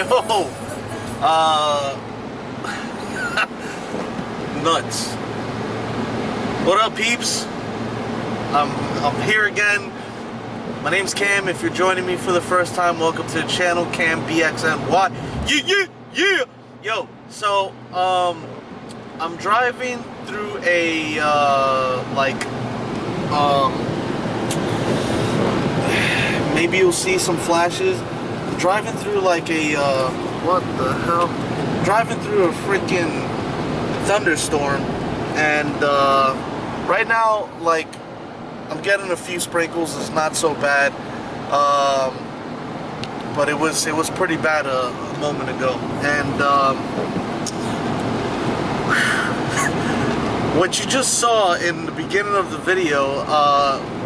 Yo, uh, nuts. What up, peeps? I'm here again. My name's Cam. If you're joining me for the first time, welcome to the channel, Cam BxNy. Yeah. Yo, so I'm driving through a maybe you'll see some flashes. I'm driving through like a what the hell? Driving through a freaking thunderstorm, and right now, like, I'm getting a few sprinkles. It's not so bad, but it was pretty bad a moment ago. And what you just saw in the beginning of the video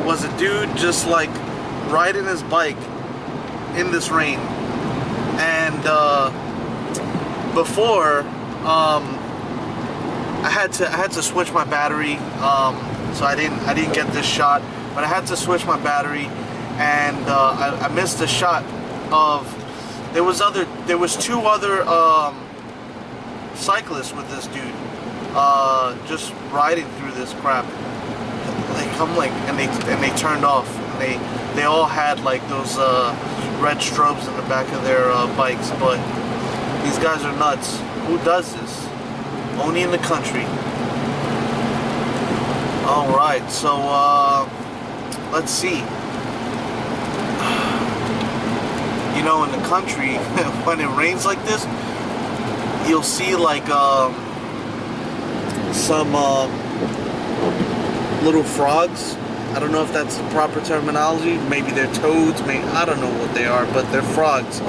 was a dude just like riding his bike in this rain. And before, I had to switch my battery. So I didn't get this shot, but I had to switch my battery, and I missed a shot of there was two other cyclists with this dude just riding through this crap. And they turned off, and they all had like those red strobes in the back of their bikes. But these guys are nuts. Who does this? Only in the country. Alright, so let's see. You know, in the country, when it rains like this, you'll see like some little frogs. I don't know if that's the proper terminology. Maybe they're toads, maybe, I don't know what they are, but they're frogs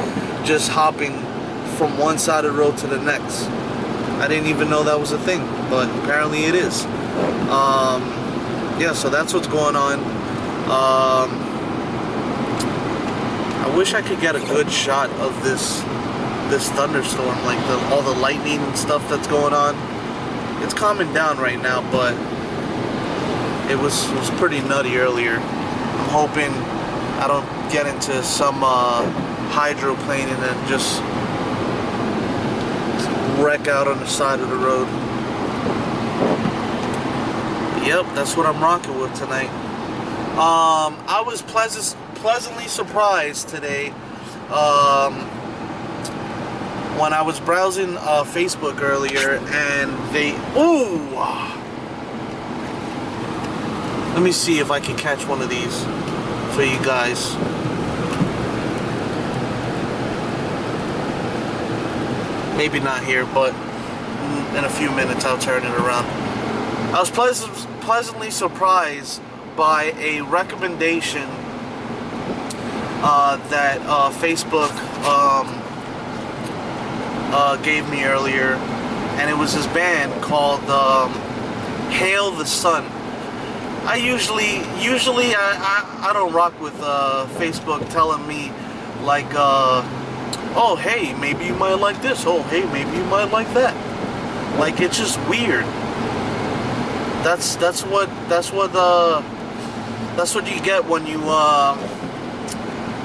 just hopping from one side of the road to the next. I didn't even know that was a thing, but apparently it is. Yeah, so that's what's going on. I wish I could get a good shot of this thunderstorm, like all the lightning and stuff that's going on. It's calming down right now, but it was pretty nutty earlier. I'm hoping I don't get into some hydroplane and then just wreck out on the side of the road. Yep, that's what I'm rocking with tonight. I was pleasantly surprised today when I was browsing Facebook earlier, and let me see if I can catch one of these for you guys. Maybe not here, but in a few minutes I'll turn it around. I was pleasantly surprised by a recommendation that Facebook gave me earlier, and it was this band called Hail the Sun. I usually I don't rock with Facebook telling me like oh, hey, maybe you might like this. Oh, hey, maybe you might like that. Like, it's just weird. That's what you get when you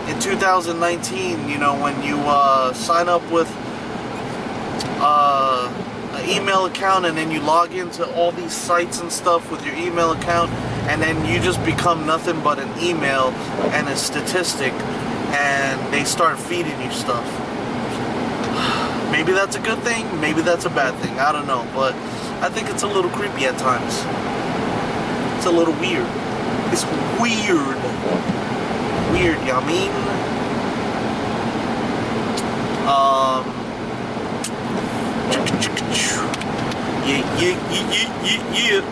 in 2019, you know, when you sign up with an email account, and then you log into all these sites and stuff with your email account, and then you just become nothing but an email and a statistic, and they start feeding you stuff. Maybe that's a good thing, maybe that's a bad thing, I don't know, but I think it's a little creepy at times. It's a little weird. It's weird. Weird, you know what I mean? Yeah.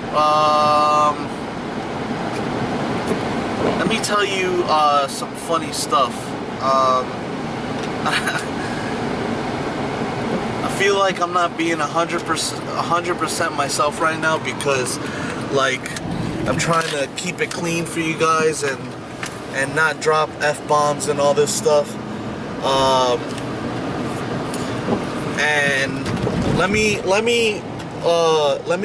Let me tell you some funny stuff. I feel like I'm not being 100% myself right now, because like I'm trying to keep it clean for you guys and not drop F-bombs and all this stuff. And let me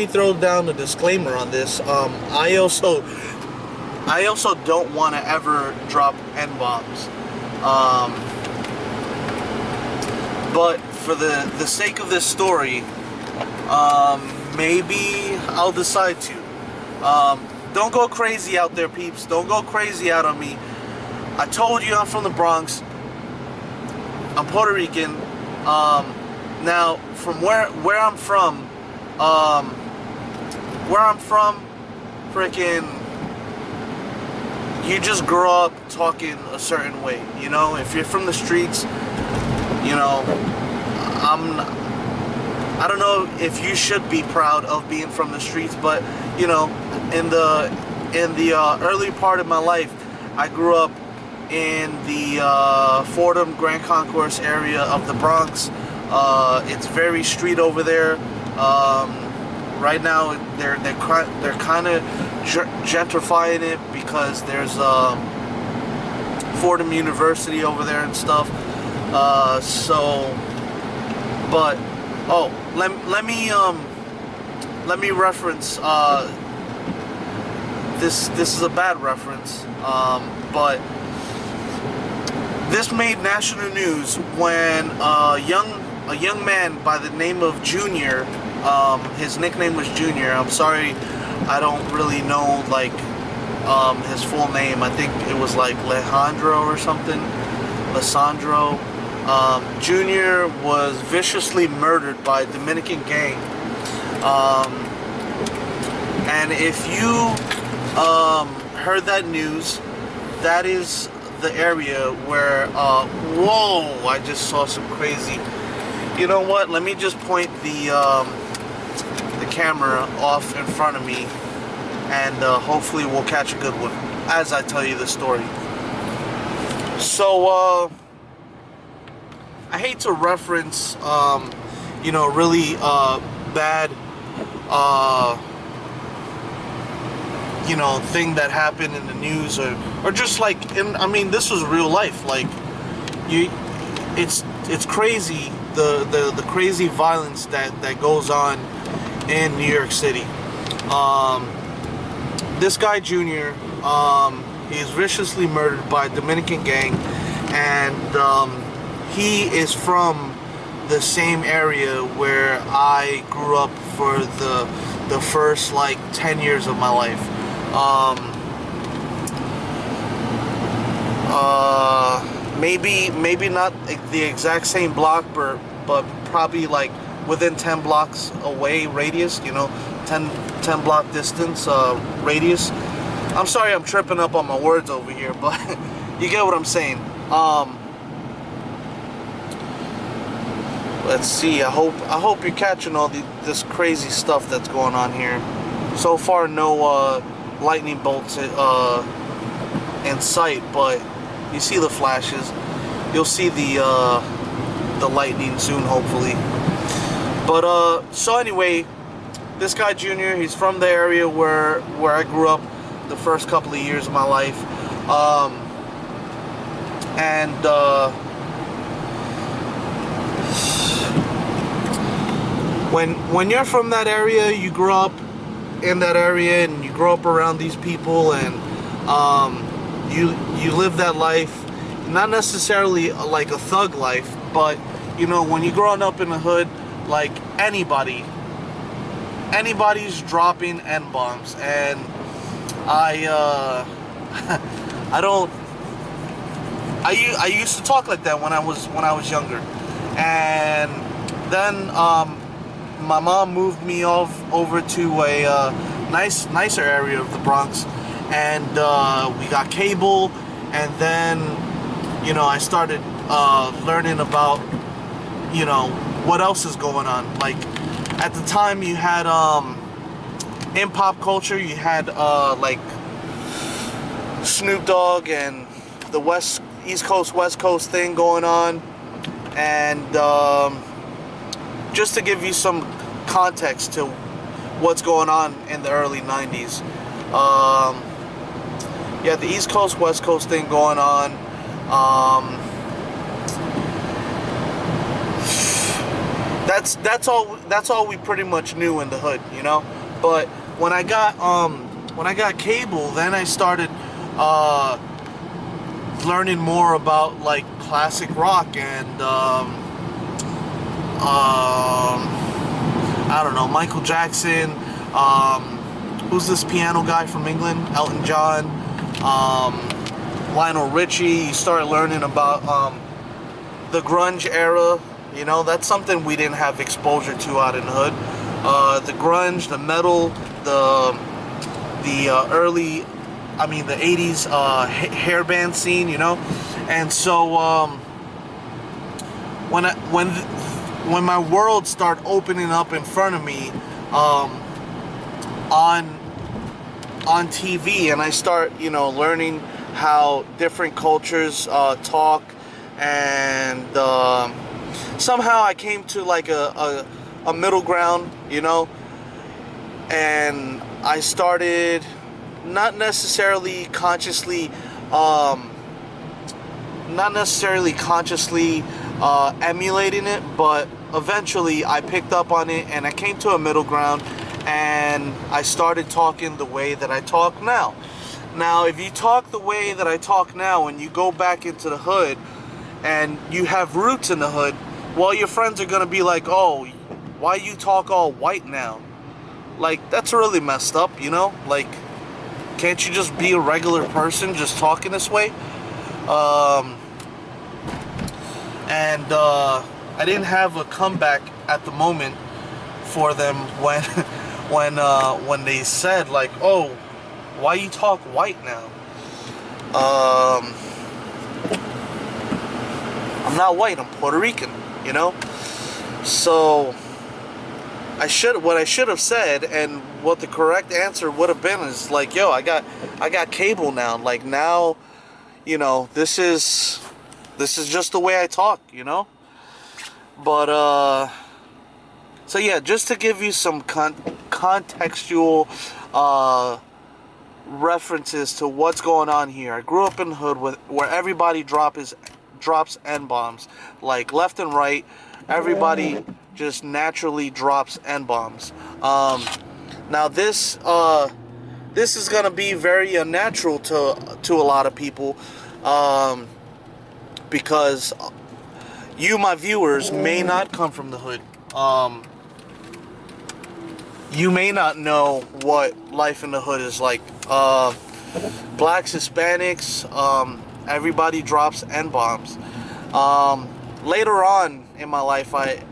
throw down a disclaimer on this. I also don't want to ever drop N-bombs. But for the sake of this story, maybe I'll decide to. Don't go crazy out there, peeps. Don't go crazy out on me. I told you I'm from the Bronx. I'm Puerto Rican. Now, from where I'm from, freaking, you just grow up talking a certain way. You know, if you're from the streets, you know, I don't know if you should be proud of being from the streets, but you know, in the early part of my life, I grew up in the Fordham Grand Concourse area of the Bronx. It's very street over there. Right now, they're kind of gentrifying it because there's Fordham University over there and stuff. But oh, let me reference. This is a bad reference, but this made national news when a young man by the name of Junior, his nickname was Junior. I'm sorry, I don't really know like his full name. I think it was like Alejandro or something, Alessandro. Junior was viciously murdered by a Dominican gang. And if you heard that news, that is the area where whoa, I just saw some crazy. You know what? Let me just point the camera off in front of me, and hopefully we'll catch a good one as I tell you the story. So I hate to reference you know, really bad you know, thing that happened in the news, or just like I mean, this was real life. Like it's crazy the crazy violence that goes on in New York City. This guy Junior, he is viciously murdered by a Dominican gang, and he is from the same area where I grew up for the first like 10 years of my life. Maybe not the exact same block, but probably like within 10 blocks away radius, you know, 10 block distance radius. I'm sorry I'm tripping up on my words over here, but you get what I'm saying. Let's see, I hope you're catching all this crazy stuff that's going on here. So far, no lightning bolts in sight, but you see the flashes. You'll see the lightning soon, hopefully. But so anyway, this guy Junior, he's from the area where I grew up the first couple of years of my life, and when you're from that area, you grow up in that area, and you grow up around these people, and you live that life, not necessarily like a thug life, but you know, when you're growing up in the hood, like anybody's dropping N-bombs, and I used to talk like that when I was younger, and then my mom moved me over to a nicer area of the Bronx, and we got cable, and then, you know, I started learning about, you know, what else is going on. Like at the time, you had in pop culture, you had like Snoop Dogg and the East Coast West Coast thing going on, and just to give you some context to what's going on in the early 90s. Yeah, the East Coast West Coast thing going on. That's all we pretty much knew in the hood, you know. But when I got cable, then I started learning more about like classic rock and I don't know, Michael Jackson, who's this piano guy from England? Elton John, Lionel Richie. You start learning about the grunge era. You know, that's something we didn't have exposure to out in the hood. The grunge, the metal, the early, I mean the 80s hair band scene, you know. And so when my world started opening up in front of me on TV, and I start, you know, learning how different cultures talk, and somehow I came to like a middle ground, you know, and I started not necessarily consciously emulating it, but eventually I picked up on it and I came to a middle ground, and I started talking the way that I talk now. Now, if you talk the way that I talk now and you go back into the hood and you have roots in the hood, well, your friends are gonna be like, oh, why you talk all white now? Like, that's really messed up, you know? Like, can't you just be a regular person just talking this way? I didn't have a comeback at the moment for them when they said like, oh, why you talk white now? I'm not white, I'm Puerto Rican, you know? So what I should have said, and what the correct answer would have been, is like, yo, I got cable now. Like, now, you know, this is just the way I talk, you know? But so yeah, just to give you some contextual references to what's going on here. I grew up in the hood where everybody drops N-bombs, like left and right. Everybody just naturally drops N-bombs. Now this is gonna be very unnatural to a lot of people, because you, my viewers, may not come from the hood. You may not know what life in the hood is like. Blacks, Hispanics, everybody drops N-bombs. Later on in my life, I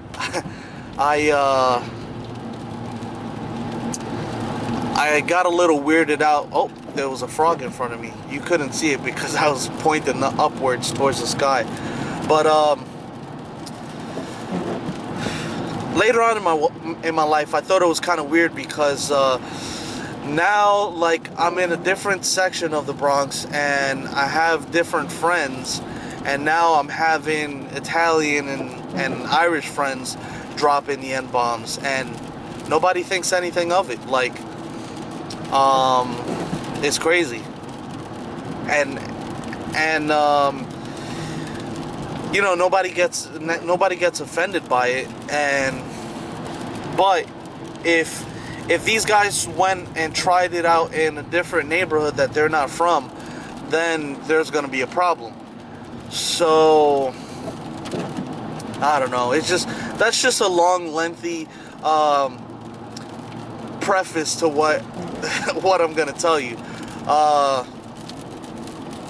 got a little weirded out. Oh, there was a frog in front of me. You couldn't see it because I was pointing upwards towards the sky. But later on in my life, I thought it was kind of weird because now, like, I'm in a different section of the Bronx and I have different friends, and now I'm having Italian and Irish friends drop in the N-bombs, and nobody thinks anything of it. Like, it's crazy. And you know, nobody gets offended by it. But if these guys went and tried it out in a different neighborhood that they're not from, then there's gonna be a problem. So I don't know. That's just a long, lengthy preface to what I'm gonna tell you.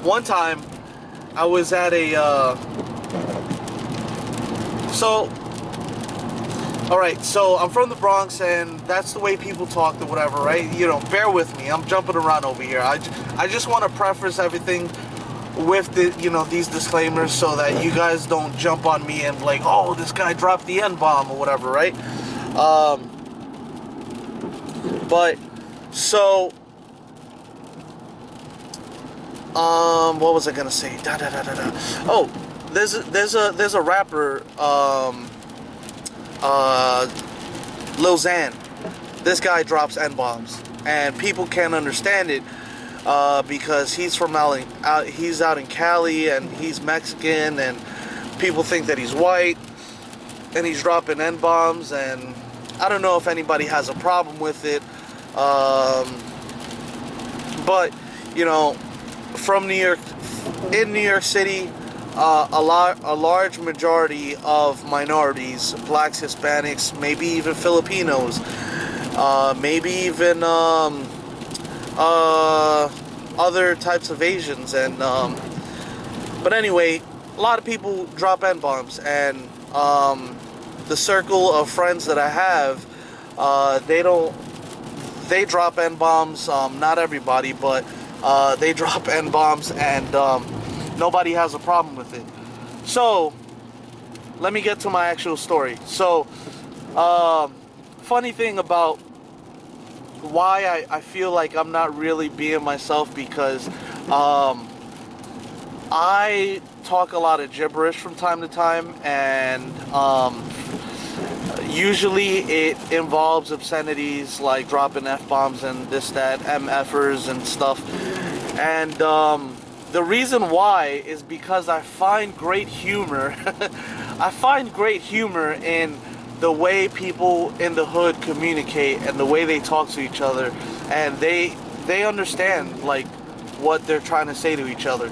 One time I was at a alright, so I'm from the Bronx, and that's the way people talk or whatever, right? You know, bear with me. I'm jumping around over here. I just want to preface everything with these disclaimers so that you guys don't jump on me and like, oh, this guy dropped the N-bomb or whatever, right? But so what was I gonna say? Oh, there's a rapper, Lil Xan. This guy drops N-bombs, and people can't understand it because he's he's out in Cali, and he's Mexican, and people think that he's white, and he's dropping N-bombs, and I don't know if anybody has a problem with it, but you know, from New York, in New York City, a large majority of minorities, blacks, Hispanics, maybe even Filipinos, maybe even other types of Asians, and but anyway, a lot of people drop N-bombs, and the circle of friends that I have, they drop N-bombs, not everybody, but they drop N-bombs, and nobody has a problem with it. So, let me get to my actual story. So, funny thing about why I feel like I'm not really being myself, because I talk a lot of gibberish from time to time, and usually it involves obscenities like dropping F-bombs and this, that, MFers and stuff. And the reason why is because I find great humor. I find great humor in the way people in the hood communicate and the way they talk to each other, and they understand like what they're trying to say to each other.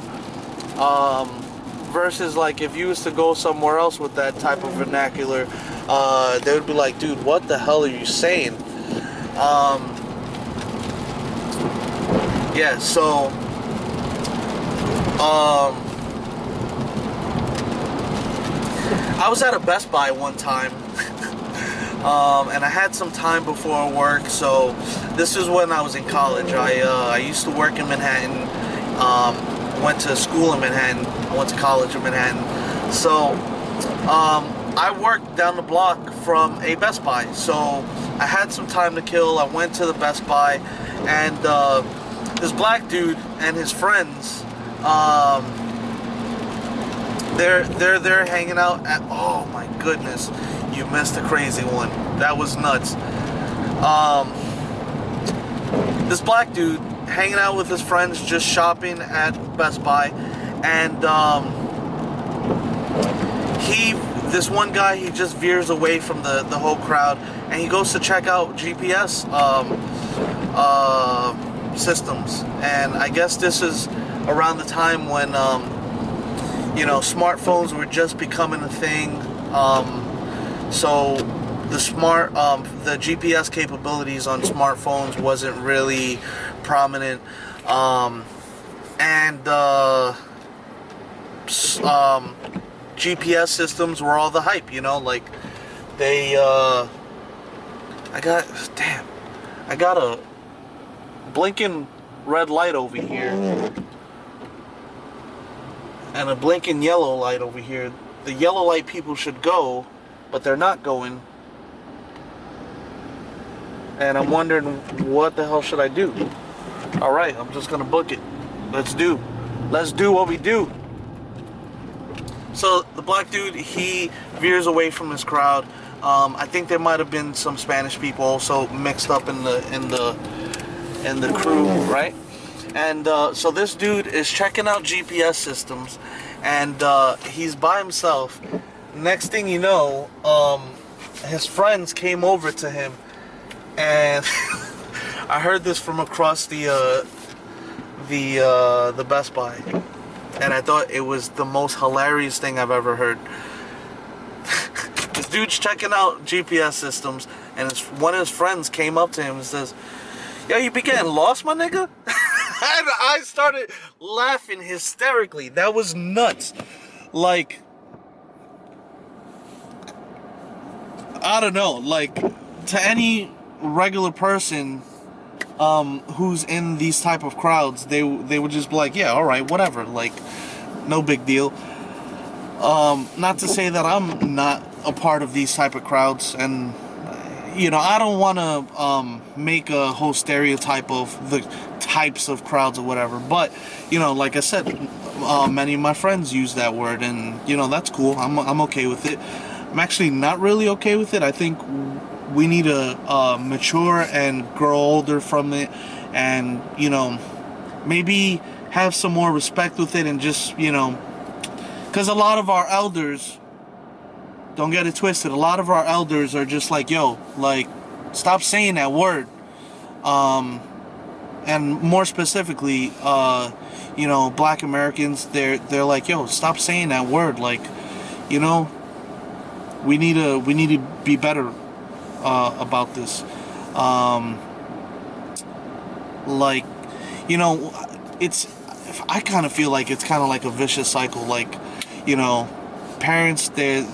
Versus like if you was to go somewhere else with that type of vernacular, they would be like, dude, what the hell are you saying? Yeah, so I was at a Best Buy one time, and I had some time before work. So this is when I was in college. I used to work in Manhattan, went to school in Manhattan, I went to college in Manhattan. So I worked down the block from a Best Buy, so I had some time to kill. I went to the Best Buy, and this black dude and his friends, they're hanging out at, oh my goodness, you missed a crazy one. That was nuts. This black dude hanging out with his friends, just shopping at Best Buy, and this one guy, he just veers away from the whole crowd, and he goes to check out GPS systems. And I guess this is around the time when you know, smartphones were just becoming a thing. So the GPS capabilities on smartphones wasn't really prominent, and GPS systems were all the hype, you know, like they I got a blinking red light over here and a blinking yellow light over here. The yellow light people should go, but they're not going, and I'm wondering what the hell should I do. Alright, I'm just gonna book it. Let's do what we do. So the black dude, he veers away from his crowd. I think there might have been some Spanish people also mixed up in the crew, right? And so this dude is checking out GPS systems, and he's by himself. Next thing you know, his friends came over to him, and I heard this from across the Best Buy, and I thought it was the most hilarious thing I've ever heard. This dude's checking out GPS systems, and one of his friends came up to him and says, "Yo, you be getting lost, my nigga?" And I started laughing hysterically. That was nuts. Like, I don't know, like, to any regular person who's in these type of crowds, they would just be like, yeah, alright, whatever, like, no big deal. Not to say that I'm not a part of these type of crowds, and you know, I don't want to make a whole stereotype of the types of crowds or whatever, but you know, like I said, many of my friends use that word, and you know, that's cool. I'm okay with it. I'm actually not really okay with it. I think we need to mature and grow older from it, and you know, maybe have some more respect with it, and just, you know, because a lot of our elders, don't get it twisted, a lot of our elders are just like, yo, like, stop saying that word. and more specifically, you know, Black Americans, they're like, yo, stop saying that word. Like, you know, we need to be better about this. Like, you know, it's, I kind of feel like it's kind of like a vicious cycle. Like, you know, parents, they,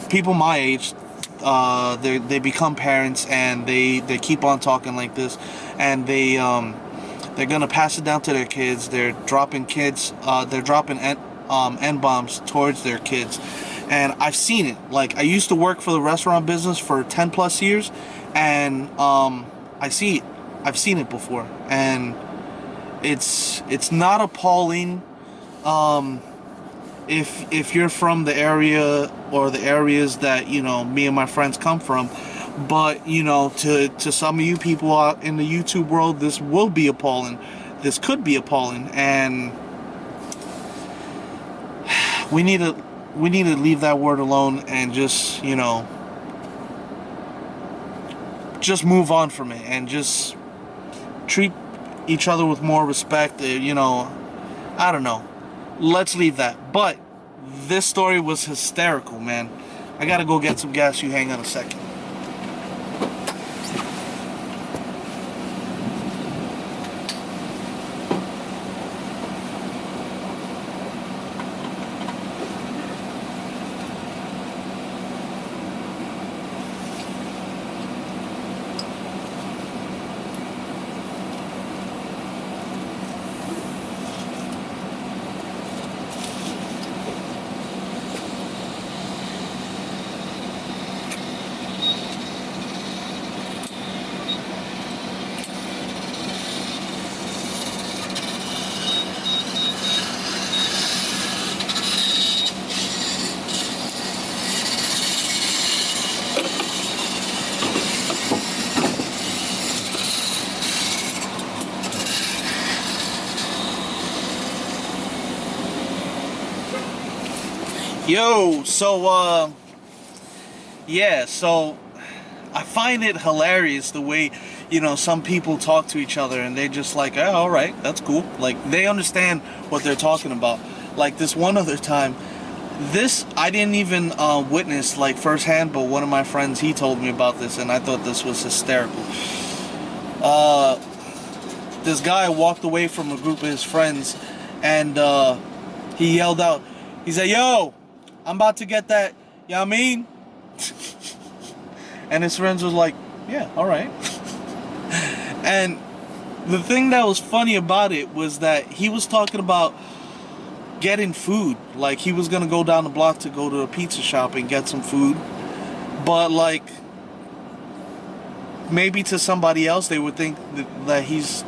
people my age, they become parents, and they keep on talking like this, and they're gonna pass it down to their kids. They're dropping N-bombs towards their kids, and I've seen it. Like, I used to work for the restaurant business for 10 plus years, and I see it. I've seen it before, and it's not appalling if you're from the area or the areas that, you know, me and my friends come from. But, you know, to some of you people out in the YouTube world, this will be appalling. This could be appalling, and we need to leave that word alone and just, you know, just move on from it and just treat each other with more respect. You know, I don't know. Let's leave that. But this story was hysterical, man. I gotta go get some gas. You hang on a second. Yo, so yeah, so I find it hilarious the way, you know, some people talk to each other, and they're just like, oh, all right, that's cool. Like, they understand what they're talking about. Like, this one other time, this I didn't even witness like firsthand, but one of my friends, he told me about this, and I thought this was hysterical. This guy walked away from a group of his friends, and he yelled out, he said, yo, I'm about to get that, you know what I mean? And his friends was like, yeah, alright. And the thing that was funny about it was that he was talking about getting food. Like, he was gonna go down the block to go to a pizza shop and get some food. But, like, maybe to somebody else they would think that he's